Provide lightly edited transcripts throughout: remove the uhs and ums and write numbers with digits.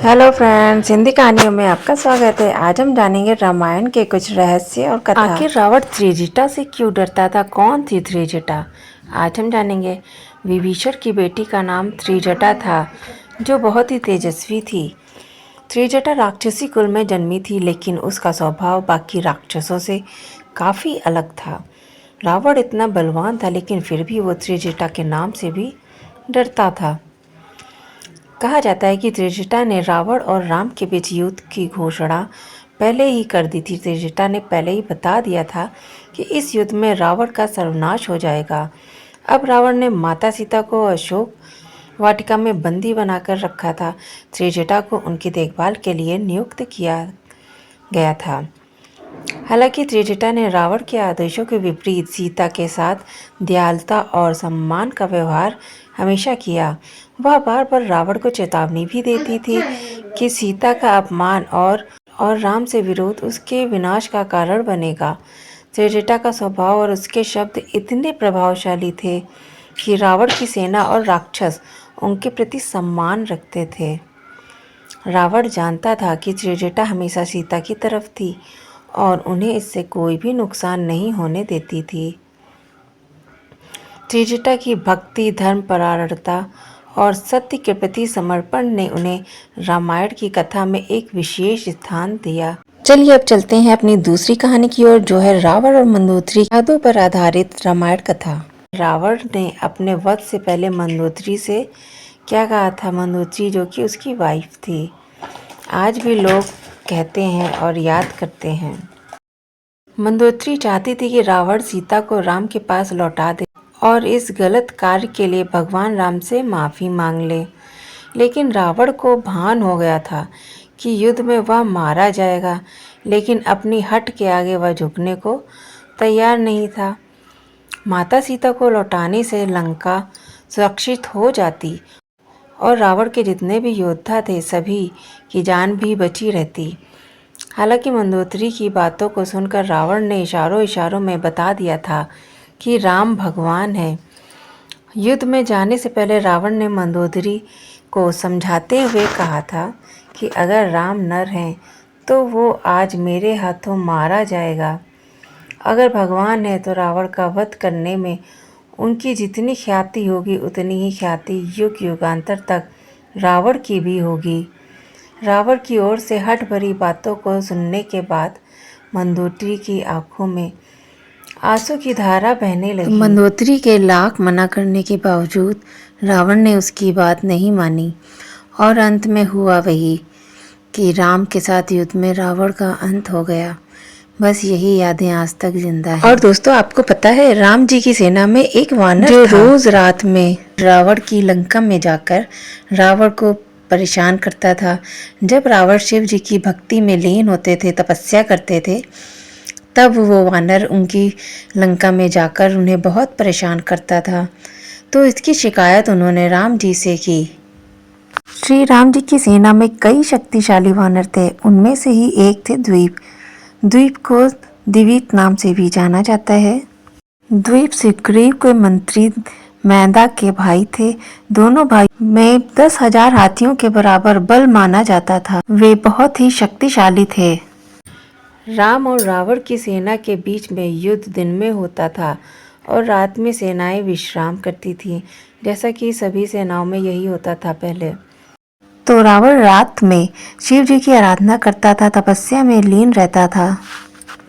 Hello friends, Hindi कहानियों में आपका स्वागत है। आज हम जानेंगे रामायण के कुछ रहस्य और कथा। आखिर रावण त्रिजटा से क्यों डरता था? कौन थी त्रिजटा? आज हम जानेंगे। विभीषण की बेटी का नाम त्रिजटा था, जो बहुत ही तेजस्वी थी। त्रिजटा राक्षसी कुल में जन्मी थी, लेकिन उसका स्वभाव बाकी राक्षसों से काफ़ी अलग था। रावण इतना बलवान था, लेकिन फिर भी वो त्रिजटा के नाम से भी डरता था। कहा जाता है कि त्रिजटा ने रावण और राम के बीच युद्ध की घोषणा पहले ही कर दी थी। त्रिजटा ने पहले ही बता दिया था कि इस युद्ध में रावण का सर्वनाश हो जाएगा। अब रावण ने माता सीता को अशोक वाटिका में बंदी बनाकर रखा था। त्रिजटा को उनकी देखभाल के लिए नियुक्त किया गया था। हालांकि त्रिजटा ने रावण के आदेशों के विपरीत सीता के साथ दयालुता और सम्मान का व्यवहार हमेशा किया। वह बार बार रावण को चेतावनी भी देती थी कि सीता का अपमान और राम से विरोध उसके विनाश का कारण बनेगा। त्रिजटा का स्वभाव और उसके शब्द इतने प्रभावशाली थे कि रावण की सेना और राक्षस उनके प्रति सम्मान रखते थे। रावण जानता था कि त्रिजटा हमेशा सीता की तरफ थी और उन्हें इससे कोई भी नुकसान नहीं होने देती थी। त्रिजटा की भक्ति, धर्मपरायणता और सत्य के प्रति समर्पण ने उन्हें रामायण की कथा में एक विशेष स्थान दिया। चलिए अब चलते हैं अपनी दूसरी कहानी की ओर, जो है रावण और मंदोदरी यादों पर आधारित रामायण कथा। रावण ने अपने वध से पहले मंदोदरी से क्या कहा था? मंदोदरी जो कि उसकी वाइफ थी, आज भी लोग कहते हैं और याद करते हैं। मंदोदरी चाहती थी कि रावण सीता को राम के पास लौटा दे और इस गलत कार्य के लिए भगवान राम से माफ़ी मांग ले। लेकिन रावण को भान हो गया था कि युद्ध में वह मारा जाएगा, लेकिन अपनी हट के आगे वह झुकने को तैयार नहीं था। माता सीता को लौटाने से लंका सुरक्षित हो जाती और रावण के जितने भी योद्धा थे सभी की जान भी बची रहती। हालांकि मंदोदरी की बातों को सुनकर रावण ने इशारों इशारों में बता दिया था कि राम भगवान है। युद्ध में जाने से पहले रावण ने मंदोदरी को समझाते हुए कहा था कि अगर राम नर हैं तो वो आज मेरे हाथों मारा जाएगा। अगर भगवान है तो रावण का वध करने में उनकी जितनी ख्याति होगी उतनी ही ख्याति युग युगांतर तक रावण की भी होगी। रावण की ओर से हठ भरी बातों को सुनने के बाद मंदोदरी की आंखों में आंसू की धारा बहने लगी। मंदोदरी के लाख मना करने के बावजूद रावण ने उसकी बात नहीं मानी और अंत में हुआ वही कि राम के साथ युद्ध में रावण का अंत हो गया। बस यही यादें आज तक जिंदा हैं। और दोस्तों, आपको पता है राम जी की सेना में एक वानर जो रोज रात में रावण की लंका में जाकर रावण को परेशान करता था। जब रावण शिव जी की भक्ति में लीन होते थे, तपस्या करते थे, तब वो वानर उनकी लंका में जाकर उन्हें बहुत परेशान करता था। तो इसकी शिकायत उन्होंने राम जी से की। श्री राम जी की सेना में कई शक्तिशाली वानर थे। उनमें से ही एक थे द्वीप। द्वीप को दिवीत नाम से भी जाना जाता है। द्वीप सुग्रीव के मंत्री मैदा के भाई थे। दोनों भाई में 10,000 हाथियों के बराबर बल माना जाता था। वे बहुत ही शक्तिशाली थे। राम और रावण की सेना के बीच में युद्ध दिन में होता था और रात में सेनाएं विश्राम करती थीं, जैसा कि सभी सेनाओं में यही होता था पहले। तो रावण रात में शिव जी की आराधना करता था, तपस्या में लीन रहता था।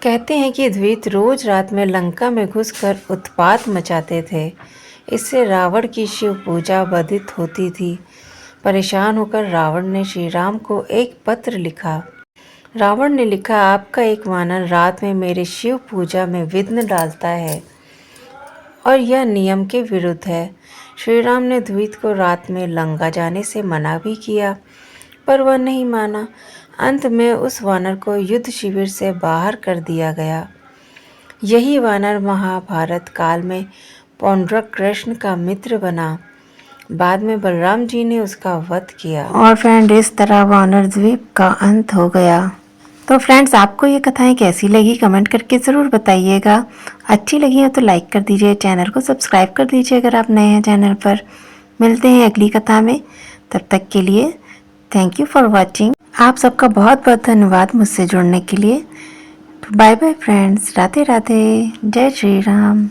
कहते हैं कि द्वित रोज रात में लंका में घुसकर उत्पात मचाते थे। इससे रावण की शिव पूजा बाधित होती थी। परेशान होकर रावण ने श्री राम को एक पत्र लिखा। रावण ने लिखा, आपका एक वानर रात में मेरे शिव पूजा में विघ्न डालता है और यह नियम के विरुद्ध है। श्री राम ने द्वित को रात में लंका जाने से मना भी किया, पर वह नहीं माना। अंत में उस वानर को युद्ध शिविर से बाहर कर दिया गया। यही वानर महाभारत काल में पौंड्रक कृष्ण का मित्र बना। बाद में बलराम जी ने उसका वध किया। और फ्रेंड, इस तरह वानर द्वीप का अंत हो गया। तो फ्रेंड्स, आपको ये कथाएं कैसी लगी कमेंट करके ज़रूर बताइएगा। अच्छी लगी हो तो लाइक कर दीजिए, चैनल को सब्सक्राइब कर दीजिए अगर आप नए हैं चैनल पर। मिलते हैं अगली कथा में, तब तक के लिए थैंक यू फॉर वॉचिंग। आप सबका बहुत बहुत धन्यवाद मुझसे जुड़ने के लिए। Bye bye friends, Radhe Radhe, जय श्री राम।